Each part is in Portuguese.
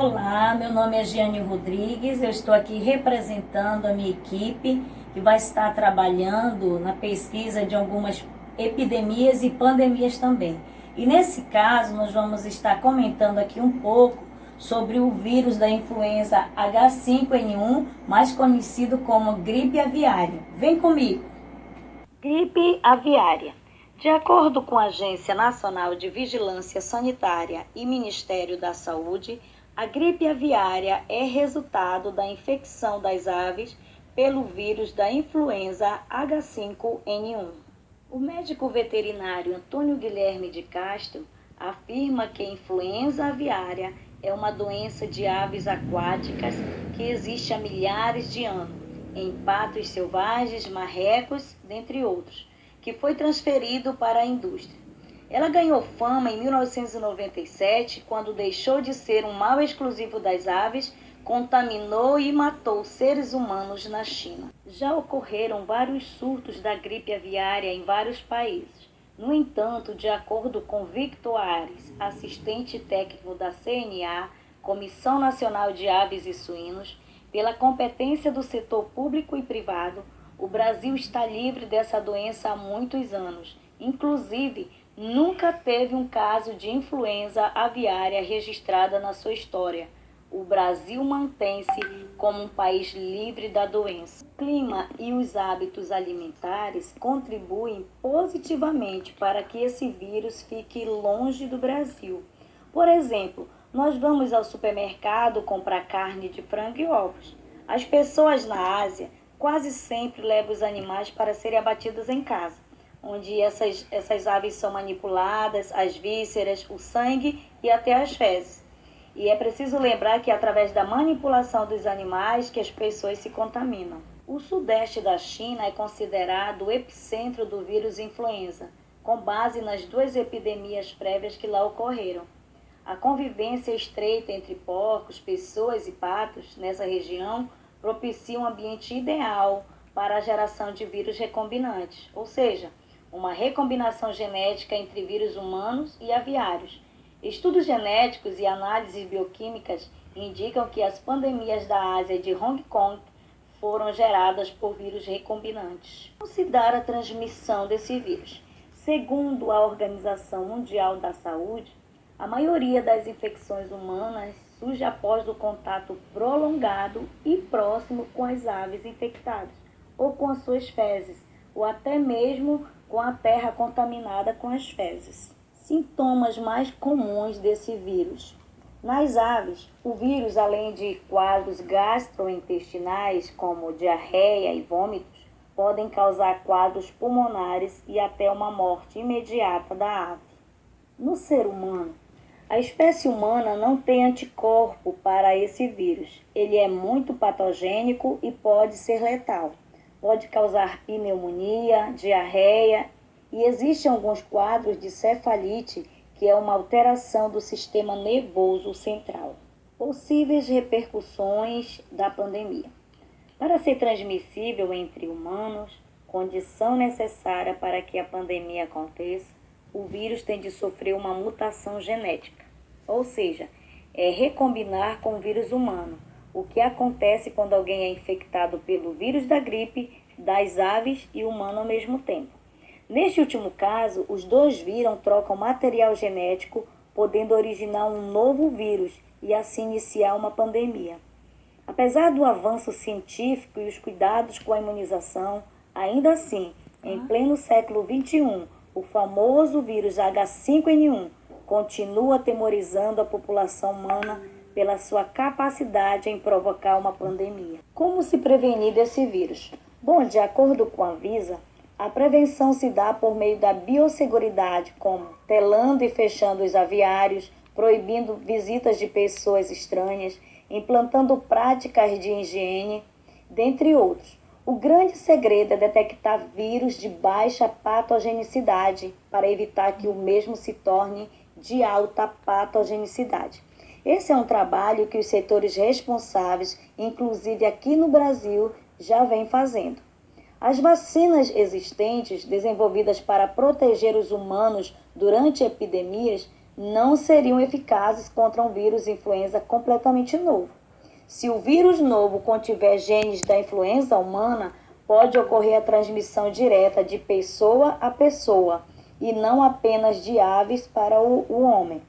Olá, meu nome é Giane Rodrigues, eu estou aqui representando a minha equipe que vai estar trabalhando na pesquisa de algumas epidemias e pandemias também. E nesse caso, nós vamos estar comentando aqui um pouco sobre o vírus da influenza H5N1, mais conhecido como gripe aviária. Vem comigo! Gripe aviária. De acordo com a Agência Nacional de Vigilância Sanitária e Ministério da Saúde, a gripe aviária é resultado da infecção das aves pelo vírus da influenza H5N1. O médico veterinário Antônio Guilherme de Castro afirma que a influenza aviária é uma doença de aves aquáticas que existe há milhares de anos, em patos selvagens, marrecos, dentre outros, que foi transferido para a indústria. Ela ganhou fama em 1997, quando deixou de ser um mal exclusivo das aves, contaminou e matou seres humanos na China. Já ocorreram vários surtos da gripe aviária em vários países. No entanto, de acordo com Victor Ares, assistente técnico da CNA, Comissão Nacional de Aves e Suínos, pela competência do setor público e privado, o Brasil está livre dessa doença há muitos anos. Inclusive, nunca teve um caso de influenza aviária registrada na sua história. O Brasil mantém-se como um país livre da doença. O clima e os hábitos alimentares contribuem positivamente para que esse vírus fique longe do Brasil. Por exemplo, nós vamos ao supermercado comprar carne de frango e ovos. As pessoas na Ásia quase sempre levam os animais para serem abatidos em casa, onde essas aves são manipuladas, as vísceras, o sangue e até as fezes. E é preciso lembrar que é através da manipulação dos animais que as pessoas se contaminam. O sudeste da China é considerado o epicentro do vírus influenza, com base nas duas epidemias prévias que lá ocorreram. A convivência estreita entre porcos, pessoas e patos nessa região propicia um ambiente ideal para a geração de vírus recombinantes, ou seja, uma recombinação genética entre vírus humanos e aviários. Estudos genéticos e análises bioquímicas indicam que as pandemias da Ásia e de Hong Kong foram geradas por vírus recombinantes. Como se dá a transmissão desse vírus? Segundo a Organização Mundial da Saúde, a maioria das infecções humanas surge após o contato prolongado e próximo com as aves infectadas, ou com as suas fezes, ou até mesmo com a terra contaminada com as fezes. Sintomas mais comuns desse vírus. Nas aves, o vírus, além de quadros gastrointestinais, como diarreia e vômitos, podem causar quadros pulmonares e até uma morte imediata da ave. No ser humano, a espécie humana não tem anticorpo para esse vírus. Ele é muito patogênico e pode ser letal. Pode causar pneumonia, diarreia e existem alguns quadros de cefalite, que é uma alteração do sistema nervoso central. Possíveis repercussões da pandemia. Para ser transmissível entre humanos, condição necessária para que a pandemia aconteça, o vírus tem de sofrer uma mutação genética, ou seja, recombinar com o vírus humano, o que acontece quando alguém é infectado pelo vírus da gripe, das aves e humano ao mesmo tempo. Neste último caso, os dois vírus trocam material genético, podendo originar um novo vírus e assim iniciar uma pandemia. Apesar do avanço científico e os cuidados com a imunização, ainda assim, em pleno século XXI, o famoso vírus H5N1 continua atemorizando a população humana pela sua capacidade em provocar uma pandemia. Como se prevenir desse vírus? Bom, de acordo com a Anvisa, a prevenção se dá por meio da biosseguridade, como telando e fechando os aviários, proibindo visitas de pessoas estranhas, implantando práticas de higiene, dentre outros. O grande segredo é detectar vírus de baixa patogenicidade para evitar que o mesmo se torne de alta patogenicidade. Esse é um trabalho que os setores responsáveis, inclusive aqui no Brasil, já vêm fazendo. As vacinas existentes, desenvolvidas para proteger os humanos durante epidemias, não seriam eficazes contra um vírus influenza completamente novo. Se o vírus novo contiver genes da influenza humana, pode ocorrer a transmissão direta de pessoa a pessoa e não apenas de aves para o homem.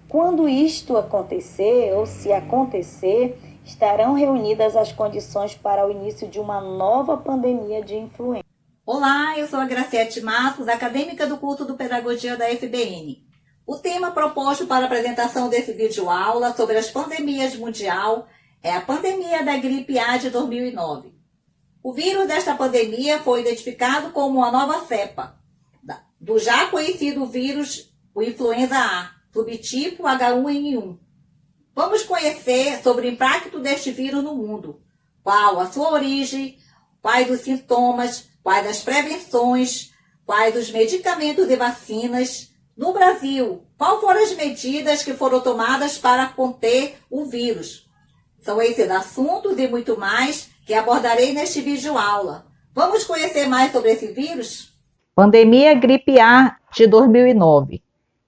Quando isto acontecer, ou se acontecer, estarão reunidas as condições para o início de uma nova pandemia de influenza. Olá, eu sou a Graciete Matos, acadêmica do curso de Pedagogia da FBN. O tema proposto para a apresentação desse vídeo aula sobre as pandemias mundial é a pandemia da gripe A de 2009. O vírus desta pandemia foi identificado como uma nova cepa do já conhecido vírus, o influenza A, subtipo H1N1. Vamos conhecer sobre o impacto deste vírus no mundo, qual a sua origem, quais os sintomas, quais as prevenções, quais os medicamentos e vacinas. No Brasil, quais foram as medidas que foram tomadas para conter o vírus? São esses assuntos e muito mais que abordarei neste vídeo aula. Vamos conhecer mais sobre esse vírus? Pandemia gripe A de 2009.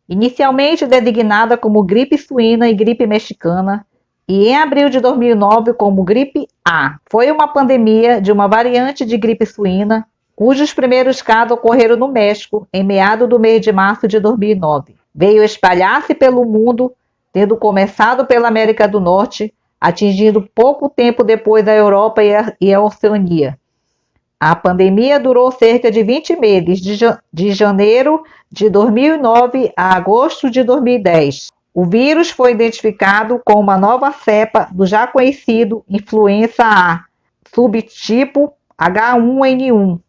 Inicialmente designada como gripe suína e gripe mexicana, e em abril de 2009 como gripe A. Foi uma pandemia de uma variante de gripe suína, cujos primeiros casos ocorreram no México, em meados do mês de março de 2009. Veio espalhar-se pelo mundo, tendo começado pela América do Norte, atingindo pouco tempo depois a Europa e a Oceania. A pandemia durou cerca de 20 meses, de janeiro de 2009 a agosto de 2010. O vírus foi identificado com uma nova cepa do já conhecido influenza A, subtipo H1N1,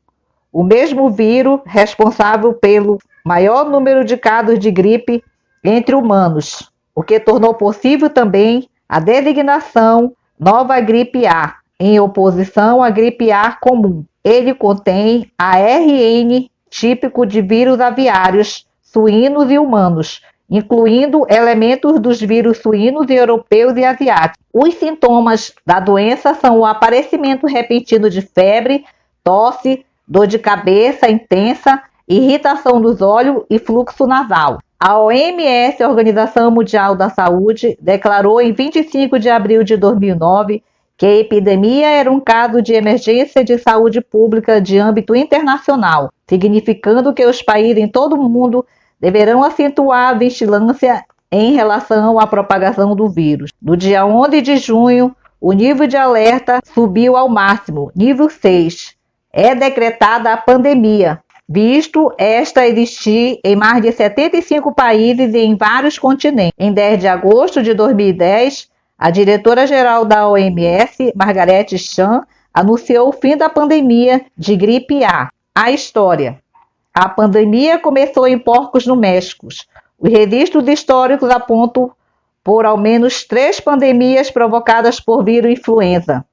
o mesmo vírus responsável pelo maior número de casos de gripe entre humanos, o que tornou possível também a designação nova gripe A, em oposição à gripe A comum. Ele contém ARN típico de vírus aviários, suínos e humanos, incluindo elementos dos vírus suínos, europeus e asiáticos. Os sintomas da doença são o aparecimento repentino de febre, tosse, dor de cabeça intensa, irritação dos olhos e fluxo nasal. A OMS, a Organização Mundial da Saúde, declarou em 25 de abril de 2009 que a epidemia era um caso de emergência de saúde pública de âmbito internacional, significando que os países em todo o mundo deverão acentuar a vigilância em relação à propagação do vírus. No dia 11 de junho, o nível de alerta subiu ao máximo, nível 6. É decretada a pandemia, visto esta existir em mais de 75 países e em vários continentes. Em 10 de agosto de 2010, a diretora-geral da OMS, Margaret Chan, anunciou o fim da pandemia de gripe A. A história. A pandemia começou em porcos no México. Os registros históricos apontam por ao menos 3 pandemias provocadas por vírus influenza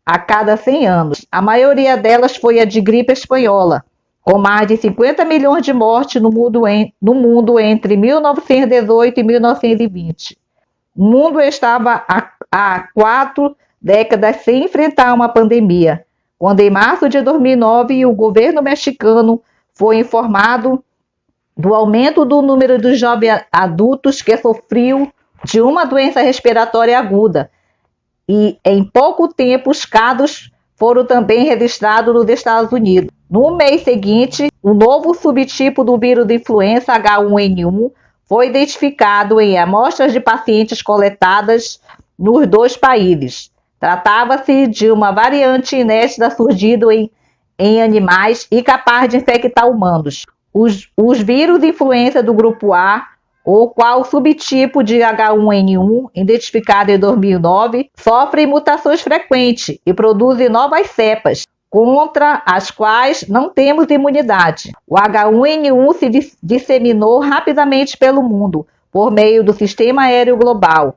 a cada 100 anos. A maioria delas foi a de gripe espanhola, com mais de 50 milhões de mortes no mundo entre 1918 e 1920. O mundo estava há 4 décadas sem enfrentar uma pandemia, quando em março de 2009 o governo mexicano foi informado do aumento do número dos jovens adultos que sofriam de uma doença respiratória aguda, e em pouco tempo os casos foram também registrados nos Estados Unidos. No mês seguinte, o novo subtipo do vírus de influenza H1N1 foi identificado em amostras de pacientes coletadas nos 2 países. Tratava-se de uma variante inédita surgida em animais e capaz de infectar humanos. Os vírus de influenza do grupo A, ou qual subtipo de H1N1, identificado em 2009, sofrem mutações frequentes e produzem novas cepas, contra as quais não temos imunidade. O H1N1 se disseminou rapidamente pelo mundo, por meio do Sistema Aéreo Global.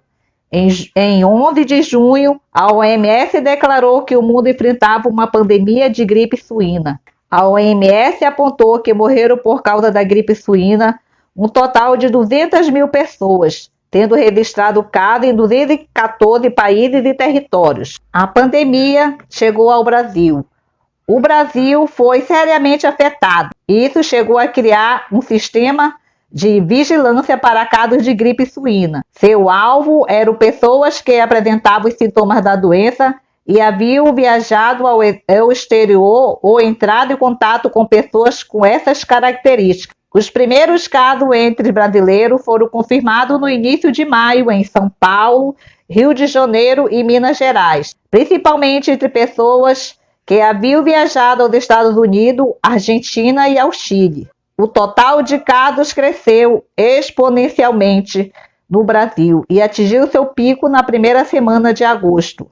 Em 11 de junho, a OMS declarou que o mundo enfrentava uma pandemia de gripe suína. A OMS apontou que morreram por causa da gripe suína um total de 200 mil pessoas, tendo registrado casos em 214 países e territórios. A pandemia chegou ao Brasil. O Brasil foi seriamente afetado. Isso chegou a criar um sistema de vigilância para casos de gripe suína. Seu alvo eram pessoas que apresentavam os sintomas da doença e haviam viajado ao exterior ou entrado em contato com pessoas com essas características. Os primeiros casos entre brasileiros foram confirmados no início de maio em São Paulo, Rio de Janeiro e Minas Gerais, principalmente entre pessoas que haviam viajado aos Estados Unidos, Argentina e ao Chile. O total de casos cresceu exponencialmente no Brasil e atingiu seu pico na primeira semana de agosto.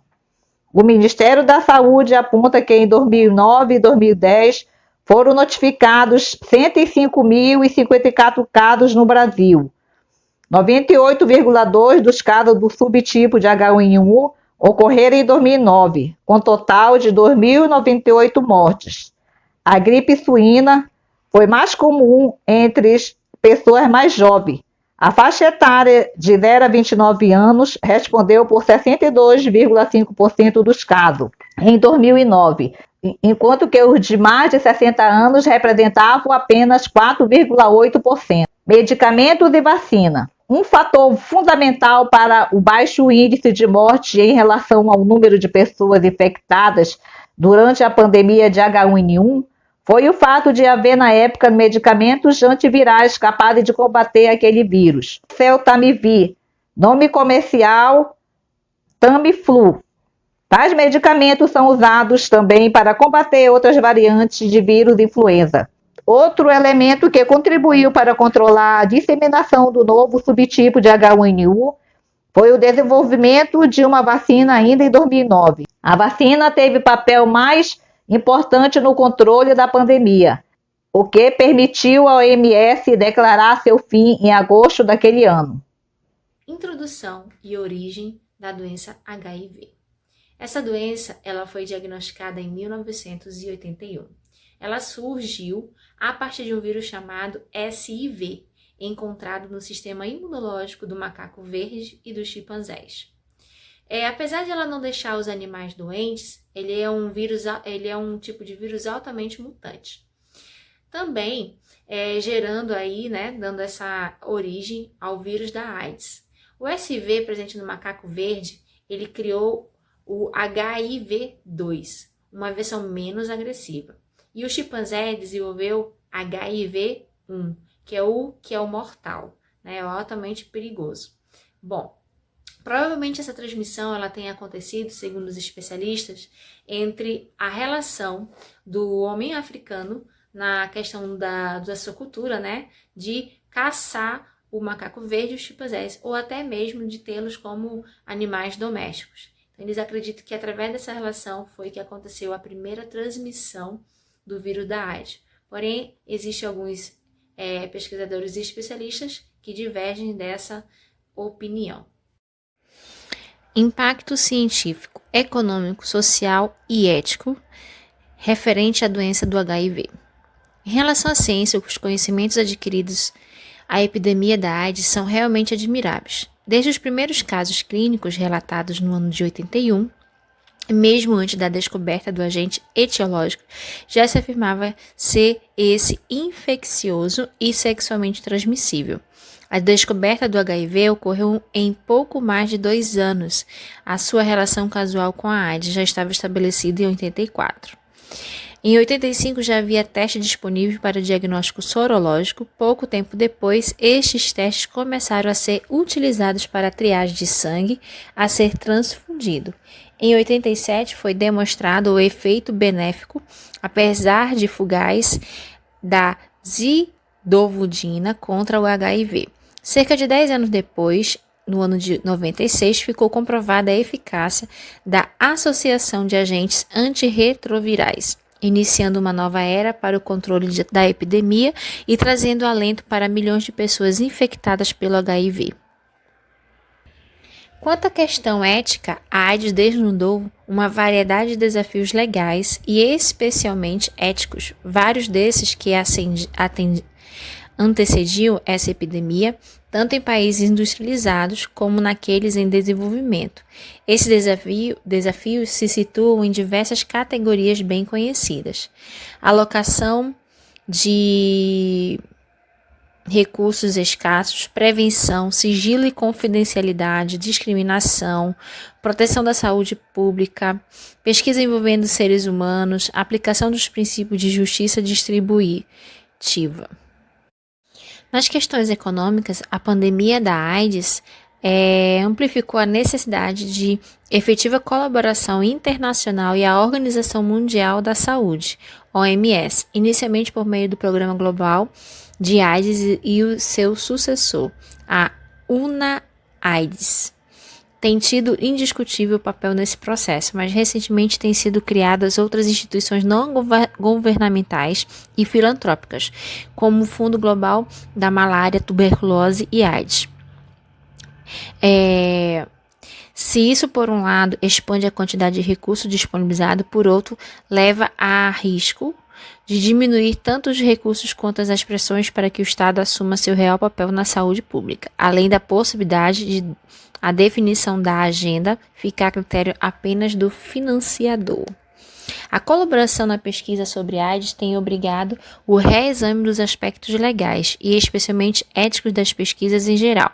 O Ministério da Saúde aponta que em 2009 e 2010 foram notificados 105.054 casos no Brasil. 98,2% dos casos do subtipo de H1N1 ocorreram em 2009, com total de 2.098 mortes. A gripe suína foi mais comum entre as pessoas mais jovens. A faixa etária de 0 a 29 anos respondeu por 62,5% dos casos em 2009, enquanto que os de mais de 60 anos representavam apenas 4,8%. Medicamentos e vacina. Um fator fundamental para o baixo índice de morte em relação ao número de pessoas infectadas durante a pandemia de H1N1 foi o fato de haver na época medicamentos antivirais capazes de combater aquele vírus. Celtamivir, nome comercial Tamiflu. Tais medicamentos são usados também para combater outras variantes de vírus influenza. Outro elemento que contribuiu para controlar a disseminação do novo subtipo de H1N1 foi o desenvolvimento de uma vacina ainda em 2009. A vacina teve papel mais importante no controle da pandemia, o que permitiu à OMS declarar seu fim em agosto daquele ano. Introdução e origem da doença HIV. Essa doença ela foi diagnosticada em 1981. Ela surgiu a partir de um vírus chamado SIV, encontrado no sistema imunológico do macaco verde e dos chimpanzés. Apesar de ela não deixar os animais doentes, ele é um tipo de vírus altamente mutante. Também gerando aí, dando essa origem ao vírus da AIDS. O SV presente no macaco verde, ele criou o HIV-2, uma versão menos agressiva. E o chimpanzé desenvolveu HIV-1, que é o mortal, é altamente perigoso. Bom, provavelmente essa transmissão ela tenha acontecido, segundo os especialistas, entre a relação do homem africano na questão da sua cultura, de caçar o macaco verde e os chimpanzés, ou até mesmo de tê-los como animais domésticos. Então, eles acreditam que através dessa relação foi que aconteceu a primeira transmissão do vírus da AIDS. Porém, existem alguns pesquisadores e especialistas que divergem dessa opinião. Impacto científico, econômico, social e ético referente à doença do HIV. Em relação à ciência, os conhecimentos adquiridos à epidemia da AIDS são realmente admiráveis. Desde os primeiros casos clínicos relatados no ano de 81, mesmo antes da descoberta do agente etiológico, já se afirmava ser esse infeccioso e sexualmente transmissível. A descoberta do HIV ocorreu em pouco mais de 2 anos. A sua relação casual com a AIDS já estava estabelecida em 84. Em 85 já havia teste disponível para diagnóstico sorológico. Pouco tempo depois, estes testes começaram a ser utilizados para a triagem de sangue a ser transfundido. Em 87 foi demonstrado o efeito benéfico, apesar de fugaz, da zidovudina contra o HIV. Cerca de 10 anos depois, no ano de 96, ficou comprovada a eficácia da associação de agentes antirretrovirais, iniciando uma nova era para o controle da epidemia e trazendo alento para milhões de pessoas infectadas pelo HIV. Quanto à questão ética, a AIDS desnudou uma variedade de desafios legais e especialmente éticos, vários desses que antecediam essa epidemia, tanto em países industrializados como naqueles em desenvolvimento. Esses desafios se situam em diversas categorias bem conhecidas. Alocação de recursos escassos, prevenção, sigilo e confidencialidade, discriminação, proteção da saúde pública, pesquisa envolvendo seres humanos, aplicação dos princípios de justiça distributiva. Nas questões econômicas, a pandemia da AIDS amplificou a necessidade de efetiva colaboração internacional e a Organização Mundial da Saúde, OMS, inicialmente por meio do Programa Global de AIDS e o seu sucessor, a UNAIDS. Tem tido indiscutível papel nesse processo, mas recentemente têm sido criadas outras instituições não governamentais e filantrópicas, como o Fundo Global da Malária, Tuberculose e AIDS. Se isso, por um lado, expande a quantidade de recursos disponibilizados, por outro, leva a risco de diminuir tanto os recursos quanto as pressões para que o Estado assuma seu real papel na saúde pública, além da possibilidade de a definição da agenda ficar a critério apenas do financiador. A colaboração na pesquisa sobre AIDS tem obrigado o reexame dos aspectos legais e especialmente éticos das pesquisas em geral.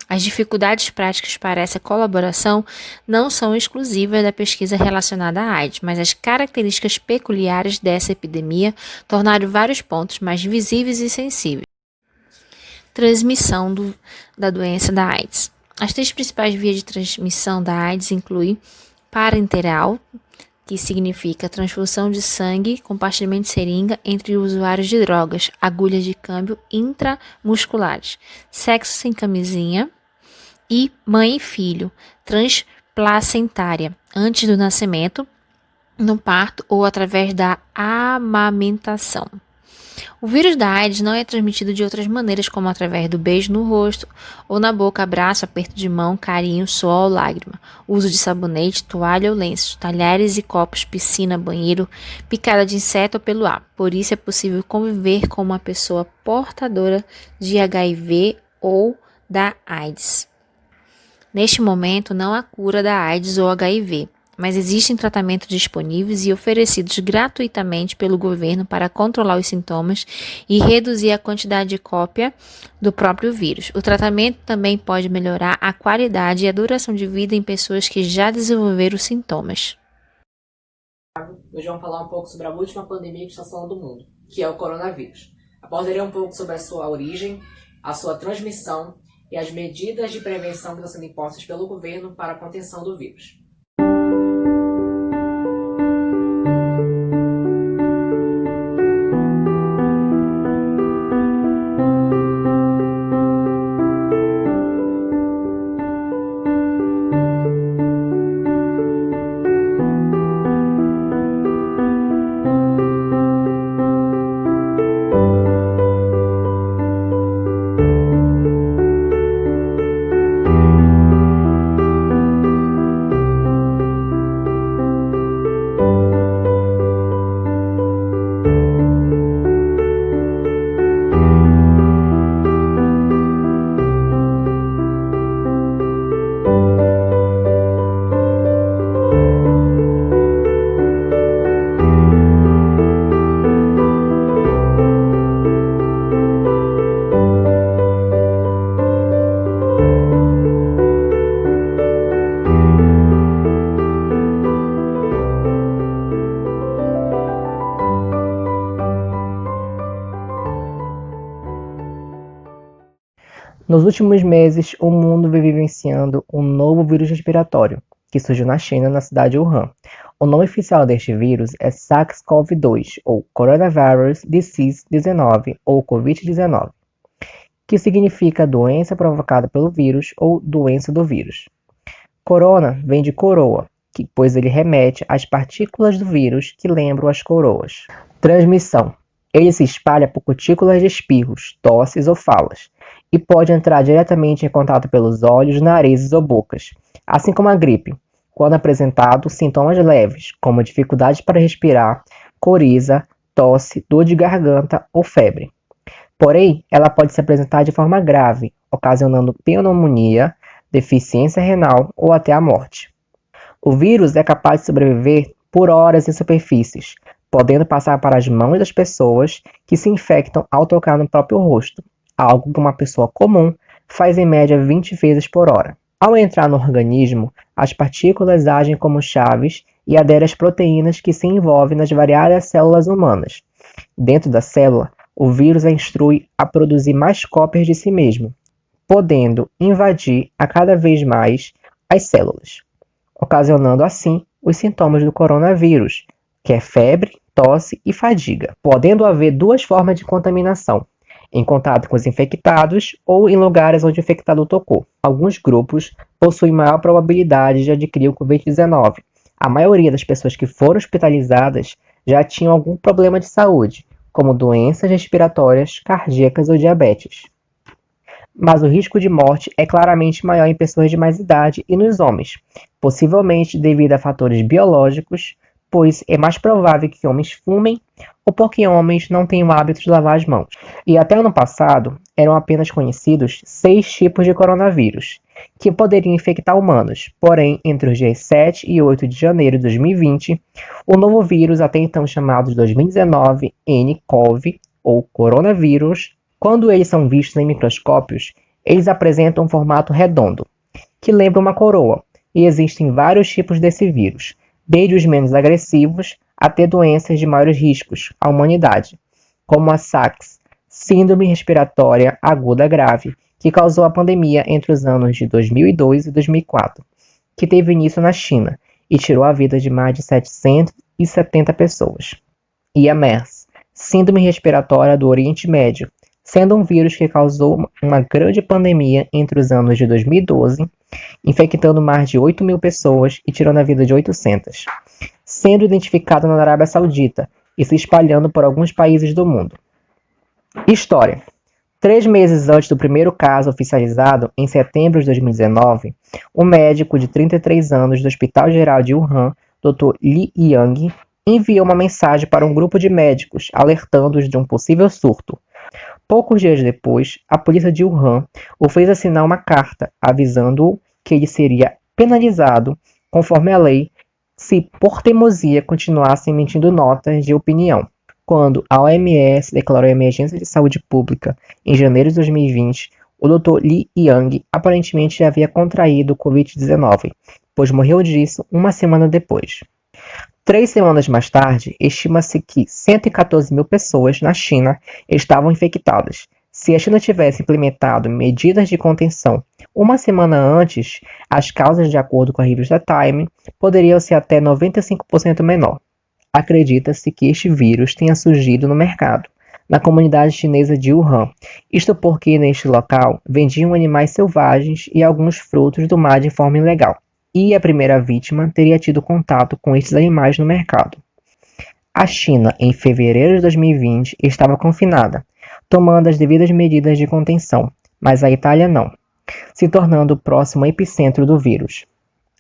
As dificuldades práticas para essa colaboração não são exclusivas da pesquisa relacionada à AIDS, mas as características peculiares dessa epidemia tornaram vários pontos mais visíveis e sensíveis. Transmissão da doença da AIDS. As três principais vias de transmissão da AIDS incluem parenteral, que significa transfusão de sangue, compartilhamento de seringa entre usuários de drogas, agulhas de câmbio intramusculares, sexo sem camisinha, e mãe e filho, transplacentária, antes do nascimento, no parto ou através da amamentação. O vírus da AIDS não é transmitido de outras maneiras, como através do beijo no rosto ou na boca, abraço, aperto de mão, carinho, suor ou lágrima, uso de sabonete, toalha ou lenços, talheres e copos, piscina, banheiro, picada de inseto ou pelo ar. Por isso é possível conviver com uma pessoa portadora de HIV ou da AIDS. Neste momento, não há cura da AIDS ou HIV, mas existem tratamentos disponíveis e oferecidos gratuitamente pelo governo para controlar os sintomas e reduzir a quantidade de cópia do próprio vírus. O tratamento também pode melhorar a qualidade e a duração de vida em pessoas que já desenvolveram sintomas. Hoje vamos falar um pouco sobre a última pandemia que está assolando o mundo, que é o coronavírus. Abordarei um pouco sobre a sua origem, a sua transmissão e as medidas de prevenção que estão sendo impostas pelo governo para a contenção do vírus. Nos últimos meses, o mundo vem vivenciando um novo vírus respiratório, que surgiu na China, na cidade de Wuhan. O nome oficial deste vírus é SARS-CoV-2, ou Coronavirus Disease 19, ou Covid-19, que significa doença provocada pelo vírus ou doença do vírus. Corona vem de coroa, pois ele remete às partículas do vírus que lembram as coroas. Transmissão. Ele se espalha por cutículas de espirros, tosses ou falas, e pode entrar diretamente em contato pelos olhos, narizes ou bocas, assim como a gripe, quando apresentado sintomas leves, como dificuldade para respirar, coriza, tosse, dor de garganta ou febre. Porém, ela pode se apresentar de forma grave, ocasionando pneumonia, deficiência renal ou até a morte. O vírus é capaz de sobreviver por horas em superfícies, podendo passar para as mãos das pessoas que se infectam ao tocar no próprio rosto, algo que uma pessoa comum faz em média 20 vezes por hora. Ao entrar no organismo, as partículas agem como chaves e aderem às proteínas que se envolvem nas variadas células humanas. Dentro da célula, o vírus a instrui a produzir mais cópias de si mesmo, podendo invadir a cada vez mais as células, ocasionando assim os sintomas do coronavírus, que é febre, tosse e fadiga, podendo haver duas formas de contaminação: em contato com os infectados ou em lugares onde o infectado tocou. Alguns grupos possuem maior probabilidade de adquirir o Covid-19. A maioria das pessoas que foram hospitalizadas já tinham algum problema de saúde, como doenças respiratórias, cardíacas ou diabetes. Mas o risco de morte é claramente maior em pessoas de mais idade e nos homens, possivelmente devido a fatores biológicos, pois é mais provável que homens fumem ou porque homens não têm o hábito de lavar as mãos. E até ano passado, eram apenas conhecidos 6 tipos de coronavírus, que poderiam infectar humanos. Porém, entre os dias 7 e 8 de janeiro de 2020, o novo vírus, até então chamado de 2019 nCoV, ou coronavírus, quando eles são vistos em microscópios, eles apresentam um formato redondo, que lembra uma coroa, e existem vários tipos desse vírus, desde os menos agressivos até doenças de maiores riscos à humanidade, como a SARS, Síndrome Respiratória Aguda Grave, que causou a pandemia entre os anos de 2002 e 2004, que teve início na China e tirou a vida de mais de 770 pessoas. E a MERS, Síndrome Respiratória do Oriente Médio, sendo um vírus que causou uma grande pandemia entre os anos de 2012, infectando mais de 8.000 pessoas e tirando a vida de 800, sendo identificado na Arábia Saudita e se espalhando por alguns países do mundo. História. 3 meses antes do primeiro caso oficializado, em setembro de 2019, um médico de 33 anos do Hospital Geral de Wuhan, Dr. Li Yang, enviou uma mensagem para um grupo de médicos alertando-os de um possível surto. Poucos dias depois, a polícia de Wuhan o fez assinar uma carta avisando-o que ele seria penalizado conforme a lei se por teimosia continuasse emitindo notas de opinião. Quando a OMS declarou emergência de saúde pública em janeiro de 2020, o Dr. Li Yang aparentemente já havia contraído o Covid-19, pois morreu disso uma semana depois. 3 semanas mais tarde, estima-se que 114.000 pessoas na China estavam infectadas. Se a China tivesse implementado medidas de contenção uma semana antes, as causas, de acordo com a revista Time, poderiam ser até 95% menor. Acredita-se que este vírus tenha surgido no mercado, na comunidade chinesa de Wuhan. Isto porque neste local vendiam animais selvagens e alguns frutos do mar de forma ilegal. E a primeira vítima teria tido contato com estes animais no mercado. A China, em fevereiro de 2020, estava confinada, tomando as devidas medidas de contenção, mas a Itália não, se tornando o próximo epicentro do vírus.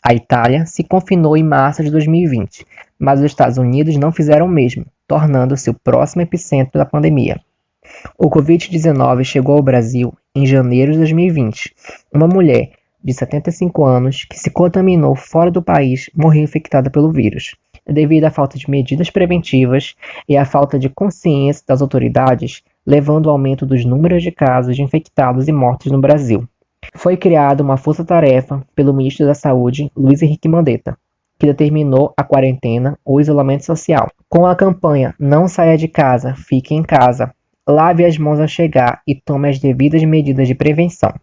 A Itália se confinou em março de 2020, mas os Estados Unidos não fizeram o mesmo, tornando-se o próximo epicentro da pandemia. O Covid-19 chegou ao Brasil em janeiro de 2020. Uma mulher de 75 anos, que se contaminou fora do país, morreu infectada pelo vírus, devido à falta de medidas preventivas e à falta de consciência das autoridades, levando ao aumento dos números de casos de infectados e mortos no Brasil. Foi criada uma força-tarefa pelo ministro da Saúde, Luiz Henrique Mandetta, que determinou a quarentena ou isolamento social. Com a campanha Não Saia de Casa, Fique em Casa, lave as mãos ao chegar e tome as devidas medidas de prevenção.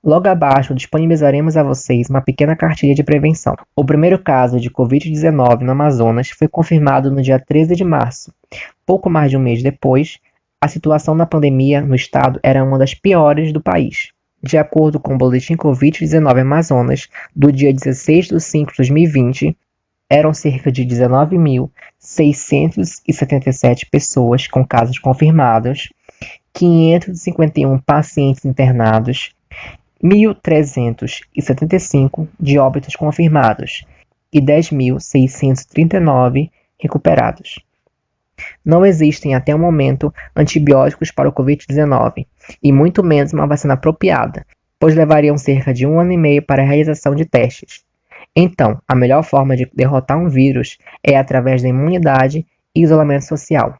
Logo abaixo, disponibilizaremos a vocês uma pequena cartilha de prevenção. O primeiro caso de Covid-19 no Amazonas foi confirmado no dia 13 de março. Pouco mais de um mês depois, a situação na pandemia no estado era uma das piores do país. De acordo com o boletim Covid-19 Amazonas, do dia 16 de 5 de 2020, eram cerca de 19.677 pessoas com casos confirmados, 551 pacientes internados, 1.375 de óbitos confirmados e 10.639 recuperados. Não existem até o momento antibióticos para o Covid-19 e muito menos uma vacina apropriada, pois levariam cerca de 1 ano e meio para a realização de testes. Então, a melhor forma de derrotar um vírus é através da imunidade e isolamento social.